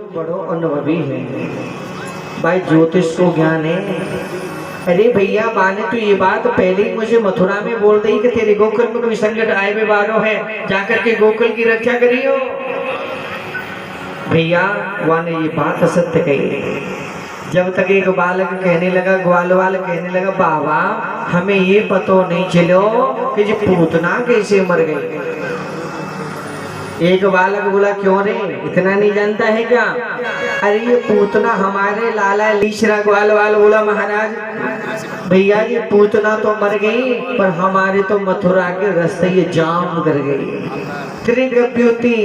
बड़ो अनुभवी है भाई, ज्योतिष को ज्ञान है। अरे भैया माने तो ये बात पहले ही मुझे मथुरा में बोल दी कि तेरे गोकुल में कोई संकट आए हुए बारो है, जाकर के गोकुल की रक्षा करियो। भैया वहां ने ये बात असत्य कही। जब तक एक बालक कहने लगा, ग्वालवाल कहने लगा, बाबा हमें ये पतो नहीं चलो कि जो पूतना कैसे मर गई। एक बालक बोला, क्यों रे इतना नहीं जानता है क्या? अरे ये पूतना हमारे लाला लीशरा। ग्वालवाल बोला, महाराज भैया ये पूतना तो मर गई, पर हमारे तो मथुरा के रास्ते ये जाम कर गई। त्रिगप्युति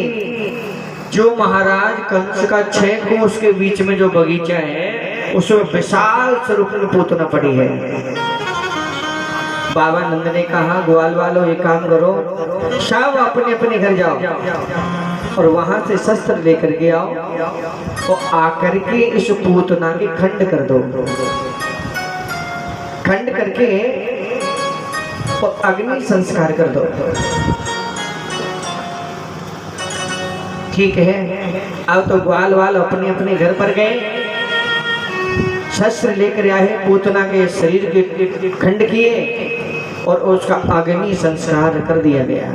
जो महाराज कंस का 6 कोस के बीच में जो बगीचा है, उसमें विशाल स्वरूप में पूतना पड़ी है। बाबा नंद ने कहा, ग्वाल वालों एक काम करो, सब अपने अपने घर जाओ और वहां से शस्त्र लेकर के आओ और आकर के इस पूतना के खंड कर दो। खंड करके और अग्नि संस्कार कर दो। ठीक है। अब तो ग्वाल वाल अपने अपने घर पर गए, शस्त्र लेकर आए, पूतना के शरीर के खंड किए और उसका अग्नि संस्कार कर दिया गया।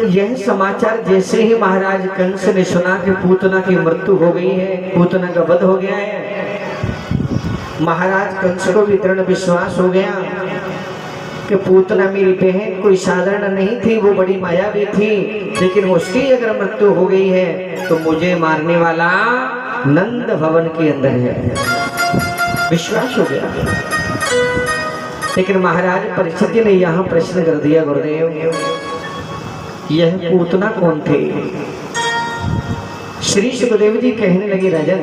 यह समाचार जैसे ही महाराज कंस ने सुना कि पूतना की मृत्यु हो गई है, पूतना का वध हो गया है, महाराज कंस को भी दृढ़ विश्वास हो गया कि पूतना मेरी बहन कोई साधारण नहीं थी, वो बड़ी मायावी थी, लेकिन उसकी अगर मृत्यु हो गई है तो मुझे मारने वाला नंद भवन के अंदर है। विश्वास हो गया। लेकिन महाराज परिस्थिति ने यहाँ प्रश्न कर दिया, गुरुदेव यह पूतना कौन थे? श्री सुखदेव जी कहने लगे, राजन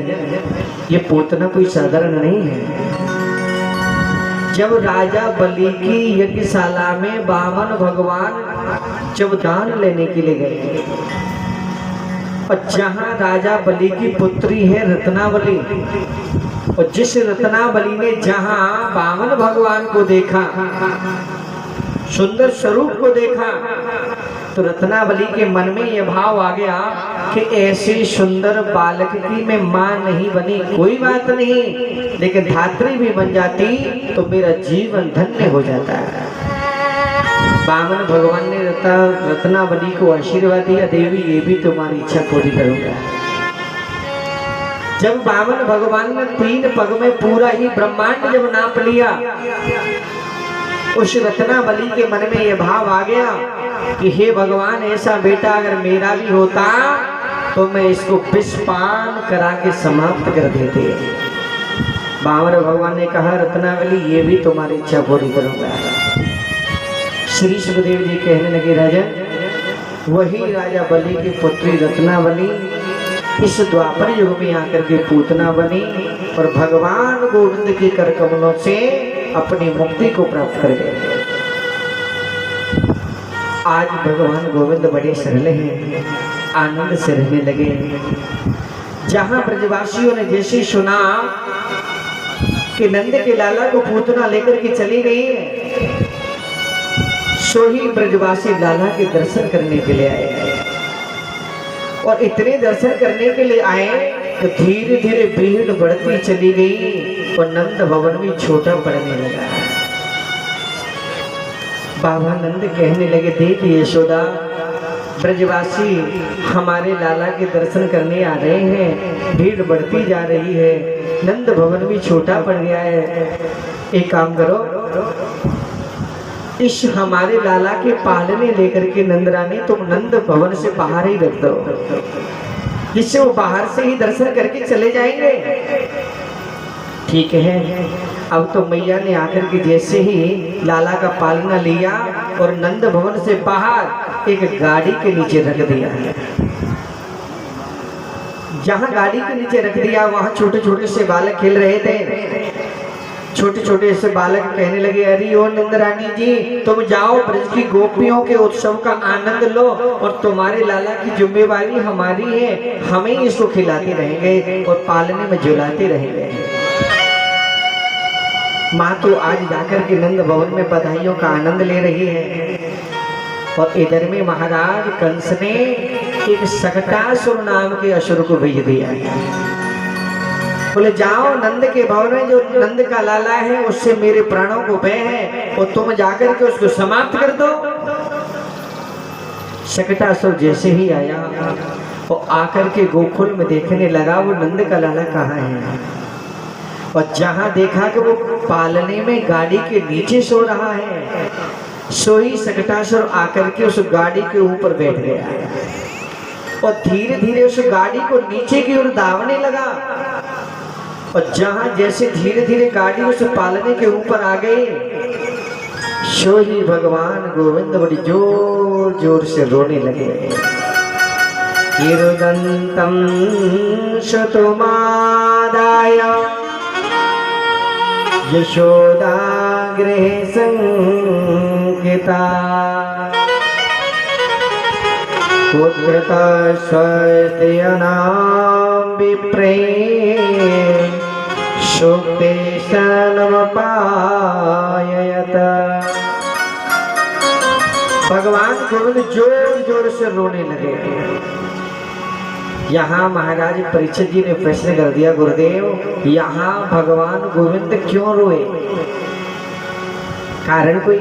ये पूतना कोई साधारण नहीं है। जब राजा बलि की यज्ञशाला में वामन भगवान जब दान लेने के लिए गए और जहां राजा बलि की पुत्री है रत्नावली, और जिस रत्नावली ने जहां वामन भगवान को देखा, सुंदर स्वरूप को देखा, तो रत्नावली के मन में यह भाव आ गया कि ऐसे सुंदर बालक की मैं मां नहीं बनी कोई बात नहीं, लेकिन धात्री भी बन जाती तो मेरा जीवन धन्य हो जाता है। वामन भगवान ने रत्नावली को आशीर्वाद दिया, देवी ये भी तुम्हारी इच्छा पूरी करूंगा। जब वामन भगवान ने 3 पग में पूरा ही ब्रह्मांड जब नाप लिया, उस रत्नावली के मन में यह भाव आ गया कि हे भगवान ऐसा बेटा अगर मेरा भी होता तो मैं इसको विषपान करा के समाप्त कर देते। वामन भगवान ने कहा, रत्नावली ये भी तुम्हारी इच्छा पूरी करूंगा। श्री सुखदेव जी कहने लगे, राजन वही राजा बलि की पुत्री रत्नावली इस द्वापर युग में आकर के पूतना बनी और भगवान गोविंद के कर कमलों से अपनी मुक्ति को प्राप्त कर गए। आज भगवान गोविंद बड़े सरल हैं, आनंद से रहने लगे। जहां ब्रजवासियों ने जैसे सुना कि नंद के लाला को पूतना लेकर के चली गई है, सो ही ब्रजवासी लाला के दर्शन करने के लिए आए, और इतने दर्शन करने के लिए आए तो धीरे धीरे भीड़ बढ़ती चली गई और नंद भवन भी छोटा पड़ने लगा। बाबा नंद कहने लगे, देख यशोदा ब्रजवासी हमारे लाला के दर्शन करने आ रहे हैं, भीड़ बढ़ती जा रही है, नंद भवन भी छोटा पड़ गया है। एक काम करो, इस हमारे लाला के पालने लेकर के नंदरानी तुम नंद भवन से बाहर ही रख दो, जिससे वो बाहर से ही दर्शन करके चले जाएंगे। ठीक है। अब तो मैया ने आकर के जैसे ही लाला का पालना लिया और नंद भवन से बाहर एक गाड़ी के नीचे रख दिया। जहां गाड़ी के नीचे रख दिया वहां छोटे छोटे से बालक खेल रहे थे। छोटे छोटे से बालक कहने लगे, अरे ओ नंदरानी जी तुम जाओ ब्रज की गोपियों के उत्सव का आनंद लो और तुम्हारे लाला की जिम्मेवारी हमारी है, हमें इसको खिलाते रहेंगे और पालने में झुलाते रहेंगे। माँ तो आज जाकर के नंद भवन में बधाइयों का आनंद ले रही है और इधर में महाराज कंस ने एक सकटासुर नाम के असुर को भेज दिया। बोले जाओ नंद के भवन में जो नंद का लाला है उससे मेरे प्राणों को भय है और तुम जाकर के उसको समाप्त कर दो। सकटासुर जैसे ही आया और आकर के गोकुल में देखने लगा वो नंद का लाला कहाँ है, और जहां देखा कि वो पालने में गाड़ी के नीचे सो रहा है, सो ही सकटासुर आकर के उस गाड़ी के ऊपर बैठ गया और धीरे धीरे उस गाड़ी को नीचे की ओर दावने लगा। और जहां जैसे धीरे धीरे गाड़ी उस पालने के ऊपर आ गई, सो ही भगवान गोविंद बड़ी जोर जोर से रोने लगे। किरुदंतं शतुमादाय यशोदा गृहे संकिता पुत्रता स्वस्त्यनां विप्रे सुक्तेशनमपाययत। भगवान गोविंद जोर जोर से रोने लगे। यहाँ महाराज परीक्षित जी ने प्रश्न कर दिया, गुरुदेव यहाँ भगवान गोविंद क्यों रोए, कारण कोई?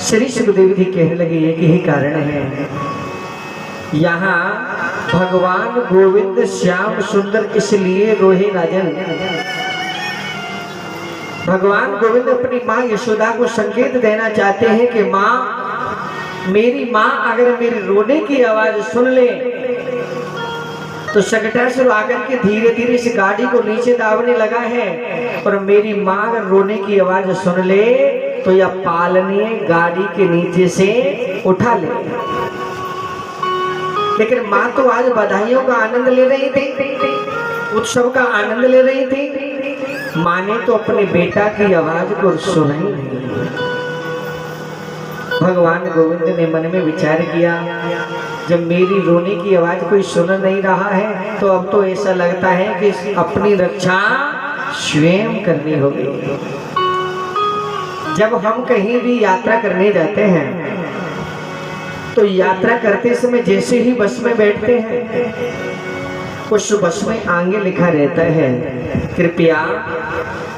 श्री सुखदेव जी कहने लगे एक ही कारण है। यहाँ भगवान गोविंद श्याम सुंदर इसलिए रोहे राजन, भगवान गोविंद अपनी माँ यशोदा को संकेत देना चाहते हैं कि माँ, मेरी माँ अगर मेरे रोने की आवाज सुन ले तो सकटासुर आकर के धीरे धीरे इस गाड़ी को नीचे दावने लगा है, और मेरी माँ अगर रोने की आवाज सुन ले तो यह पालने गाड़ी के नीचे से उठा ले। लेकिन माँ तो आज बधाइयों का आनंद ले रही थी, उत्सव का आनंद ले रही थी, माँ ने तो अपने बेटा की आवाज को सुना ही नहीं। भगवान गोविंद ने मन में विचार किया, जब मेरी रोने की आवाज कोई सुन नहीं रहा है तो अब तो ऐसा लगता है कि अपनी रक्षा स्वयं करनी होगी। जब हम कहीं भी यात्रा करने जाते हैं तो यात्रा करते समय जैसे ही बस में बैठते हैं उस बस में आगे लिखा रहता है, कृपया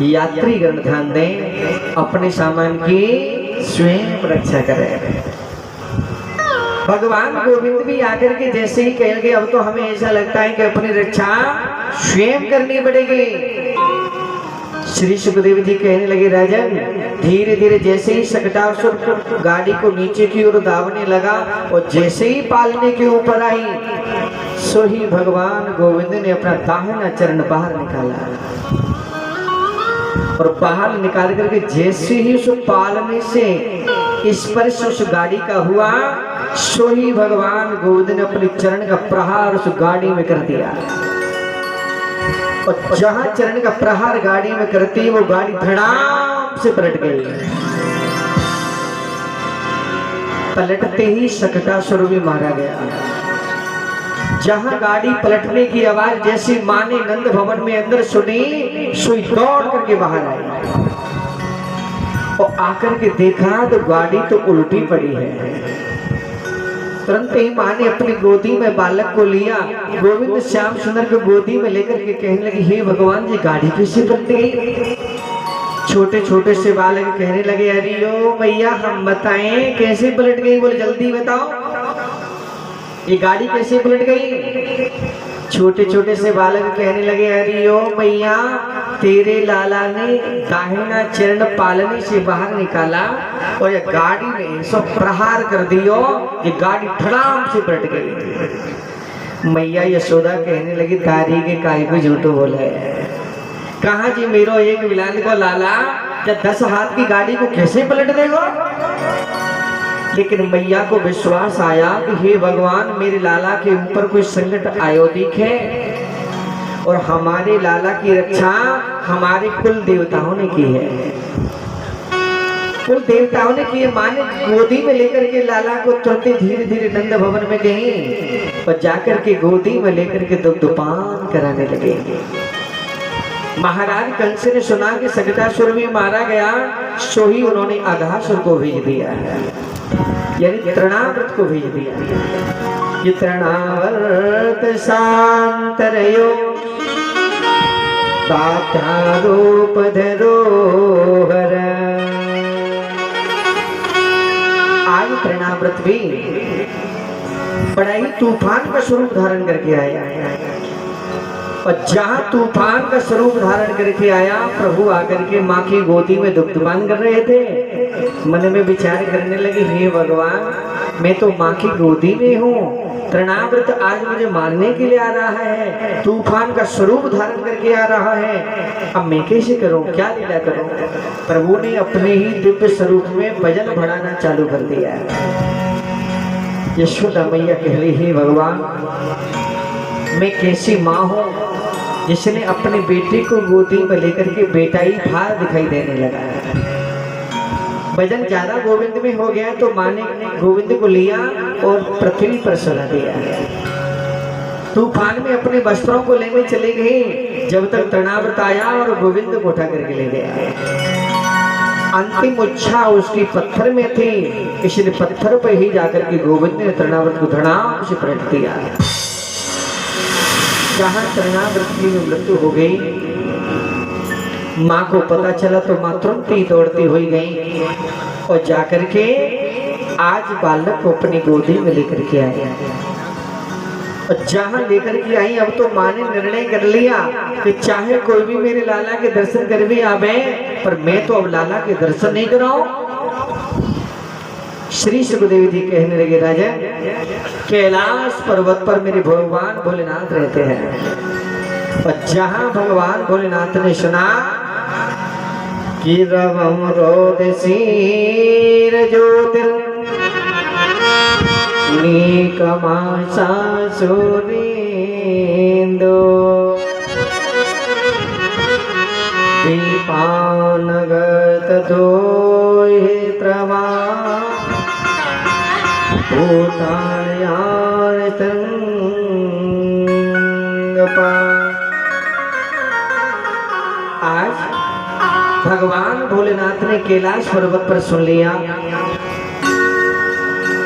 यात्रीगण ध्यान दें, अपने सामान की स्वयं रक्षा करें। भगवान गोविंद भी आकर के जैसे ही कह गए, अब तो हमें ऐसा लगता है कि अपनी रक्षा स्वयं करनी पड़ेगी। श्री सुखदेव जी कहने लगे, राजन धीरे धीरे जैसे ही सकटासुर गाड़ी को नीचे की ओर दावने लगा और जैसे ही पालने के ऊपर आई, सो ही भगवान गोविंद ने अपना दाहिना चरण बाहर निकाला और बाहर निकाल करके जैसे ही उस पालने से स्पर्श उस गाड़ी का हुआ, सो ही भगवान गोविंद ने अपने चरण का प्रहार उस गाड़ी में कर दिया। और जहां चरण का प्रहार गाड़ी में करती वो गाड़ी धड़ाम से पलट गई। पलटते ही सकटासुर भी मारा गया। जहां गाड़ी पलटने की आवाज जैसी मां ने नंद भवन में अंदर सुनी, सोई दौड़ करके बाहर आई और आकर के देखा तो गाड़ी तो उल्टी पड़ी है। तुरंत ही माँ ने अपनी गोदी में बालक को लिया, गोविंद श्याम सुंदर को गोदी में लेकर के कहने लगी, हे भगवान जी गाड़ी कैसे पलट गई? छोटे छोटे से बालक कहने लगे, अरे ओ मैया हम बताएं कैसे पलट गई? बोले जल्दी बताओ ये गाड़ी कैसे पलट गई? छोटे छोटे से बालक कहने लगे, अरे ओ मैया तेरे लाला ने दाहिना चरण पालने से बाहर निकाला और ये गाड़ी में सो प्रहार कर दियो, ये गाड़ी धड़ाम से पलट गई। मैया यशोदा कहने लगी, तारी के काय को झूठो बोले, कहा जी मेरो एक विलान को लाला जब 10 हाथ की गाड़ी को कैसे पलट देगा? लेकिन मैया को विश्वास आया कि हे भगवान मेरे लाला के ऊपर कोई संकट आयोदिक है और हमारे लाला की रक्षा हमारे कुल देवताओं ने की है। कुल देवताओं ने की है। माँ ने गोदी में लेकर के लाला को तुरंत धीरे धीरे नंद भवन में गई और जाकर के गोदी में लेकर के दुग्धपान कराने लगे। महाराज कंस ने सुना कि सकटासुर भी मारा गया, सो ही उन्होंने अघासुर को भेज दिया। यानी तृणाव्रत को भेज दिया कि तृणावर्त शांतरयो रूप धरोहर। आज तृणाव्रत भी बड़ा ही तूफान का स्वरूप धारण करके आया, और जहां तूफान का स्वरूप धारण करके आया, प्रभु आकर के माँ की गोदी में दुग्धपान कर रहे थे। मन में विचार करने लगे, हे भगवान, मैं तो माँ की गोदी में हूँ, तृणाव्रत आज मुझे मारने के लिए आ रहा है, तूफान का स्वरूप धारण करके आ रहा है, अब मैं कैसे करूं, क्या लीला करूं। प्रभु ने अपने ही दिव्य स्वरूप में भजन बढ़ाना चालू कर दिया। यशोदा मैया कह रही, हे भगवान, मैं कैसी माँ हूँ जिसने अपने बेटे को गोदी में लेकर के बेटा ही भार दिखाई देने लगा। भजन ज्यादा गोविंद में हो गया तो माँ ने गोविंद को लिया और पृथ्वी पर सुला दिया। तूफान में अपने वस्त्रों को लेने चले गए, जब तक तृणाव्रत आया और गोविंद को उठा करके ले गया। अंतिम इच्छा उसकी पत्थर में थी, इसलिए पत्थर पर ही जाकर के गोविंद ने तृणाव्रत को धड़ाम से पलट दिया। जहां तृणाव्रत की मृत्यु हो गई, माँ को पता चला तो माँ तुरंत ही दौड़ती हुई गई और जाकर के आज बालक को अपनी गोदी में लेकर के आई। और जहां लेकर के आई, अब तो माँ ने निर्णय कर लिया कि चाहे कोई भी मेरे लाला के दर्शन कर भी आवे, पर मैं तो अब लाला के दर्शन नहीं कराऊं। श्री सुखदेव जी कहने लगे, राजा, कैलाश पर्वत पर मेरे भगवान भोलेनाथ रहते हैं। और जहां भगवान भोलेनाथ ने सुना कि रवम रोदसीर ज्योतिर नीकमासा सुरेंदो दीपानगत धोयत्रवा भूतायान तंगपा। आज भगवान भोलेनाथ ने कैलाश पर्वत पर सुन लिया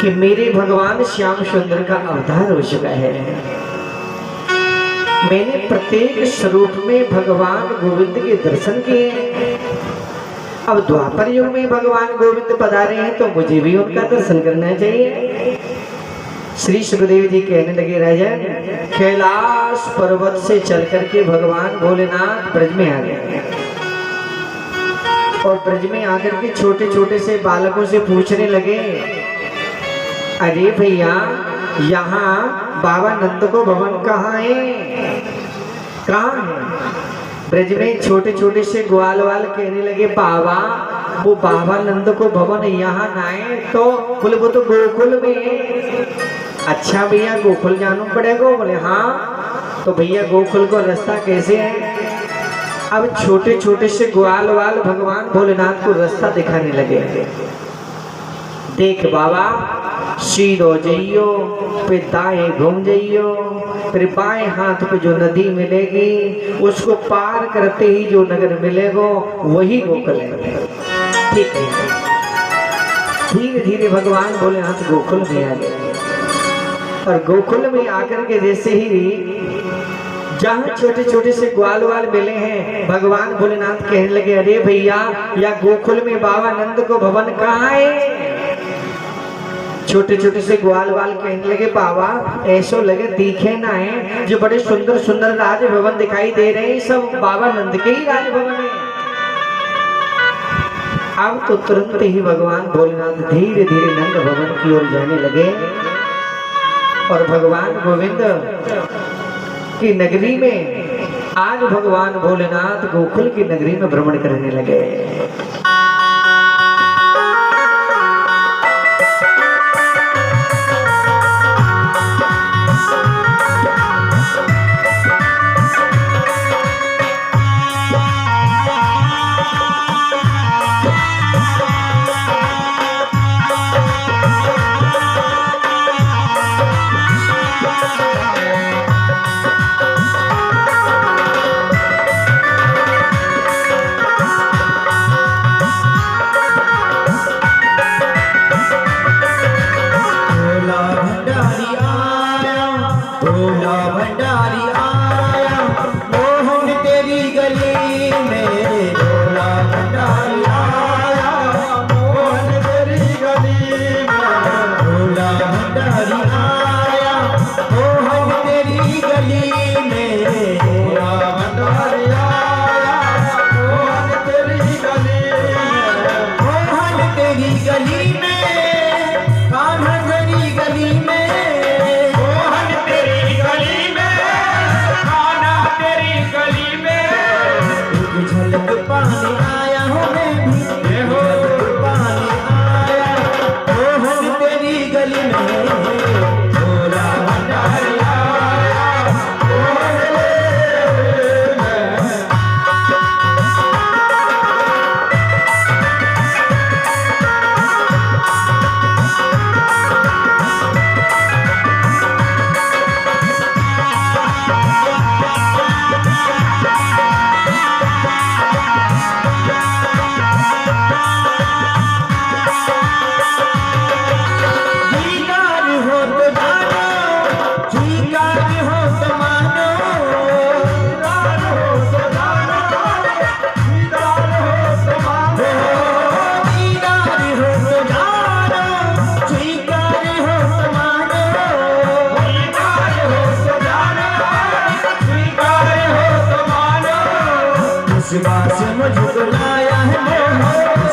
कि मेरे भगवान श्याम सुंदर का अवतार हो चुका है। मैंने प्रत्येक स्वरूप में भगवान गोविंद के दर्शन किए। अब द्वापर युग में भगवान गोविंद पधारे हैं तो मुझे भी उनका दर्शन करना चाहिए। श्री सुखदेव जी कहने लगे, राजा, कैलाश पर्वत से चल करके भगवान भोलेनाथ ब्रज में आ गए और ब्रज में आकर के छोटे छोटे से बालकों से पूछने लगे, अरे भैया, यहाँ बाबा नंद को भवन कहाँ है, कहाँ है? ब्रज में छोटे छोटे से ग्वाल वाल कहने लगे, बाबा, वो बाबा नंद को भवन यहाँ ना है तो बोले वो तो गोकुल में है। अच्छा भैया, गोकुल जाना पड़ेगा? बोले हाँ। तो भैया गोकुल को रास्ता कैसे है? अब छोटे छोटे से ग्वाल वाल भगवान भोलेनाथ को रास्ता दिखाने लगे। देख बाबा, सीधो जाइयो, फिर दाएं घूम जाइयो, फिर बाएं हाथ पे जो नदी मिलेगी उसको पार करते ही जो नगर मिलेगा वही गोकुल है। ठीक है। धीरे धीरे भगवान भोलेनाथ गोकुल में आ गए और गोकुल में आकर के जैसे ही जहाँ छोटे छोटे से ग्वाल वाल मिले हैं, भगवान भोलेनाथ कहने लगे, अरे भैया, या गोकुल में बाबा नंद को भवन कहाँ है? छोटे छोटे से ग्वाल वाल कहने लगे, बाबा, ऐसो लगे दिखे ना है, जो बड़े सुंदर सुंदर राज भवन दिखाई दे रहे हैं, सब बाबा नंद के ही राज भवन है। अब तो तुरंत ही भगवान भोलेनाथ धीरे धीरे नंद भवन की ओर जाने लगे और भगवान गोविंद की नगरी में आज भगवान भोलेनाथ गोकुल की नगरी में भ्रमण करने लगे।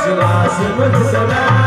विश्वास मुझ सुना